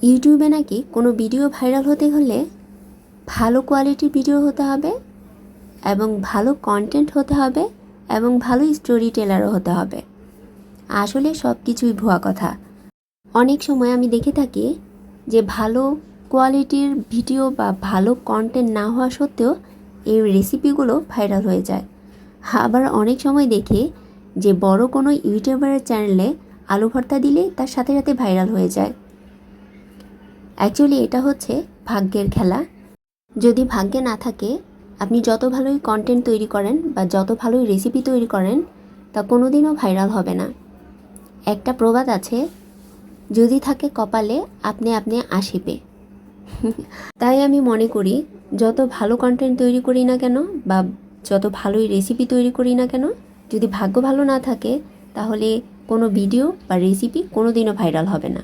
ইউটিউবে নাকি কোনো ভিডিও ভাইরাল হতে হলে ভালো কোয়ালিটির ভিডিও হতে হবে এবং ভালো কন্টেন্ট হতে হবে এবং ভালো স্টোরি টেলারও হতে হবে। আসলে সব কিছুই ভুয়া কথা। অনেক সময় আমি দেখে থাকি যে ভালো কোয়ালিটির ভিডিও বা ভালো কন্টেন্ট না হওয়া সত্ত্বেও এই রেসিপিগুলো ভাইরাল হয়ে যায়। আবার অনেক সময় দেখি যে বড় কোনো ইউটিউবারের চ্যানেলে আলু ভর্তা দিলে তার সাথে সাথে ভাইরাল হয়ে যায়। অ্যাকচুয়ালি এটা হচ্ছে ভাগ্যের খেলা। যদি ভাগ্যে না থাকে, আপনি যত ভালোই কন্টেন্ট তৈরি করেন বা যত ভালোই রেসিপি তৈরি করেন, তা কোনো দিনও ভাইরাল হবে না। একটা প্রবাদ আছে, যদি থাকে কপালে আপনি আপনি আসিবে। তাই আমি মনে করি যত ভালো কন্টেন্ট তৈরি করি না কেন বা যত ভালোই রেসিপি তৈরি করি না কেন, যদি ভাগ্য ভালো না থাকে তাহলে কোনো ভিডিও বা রেসিপি কোনো দিনও ভাইরাল হবে না।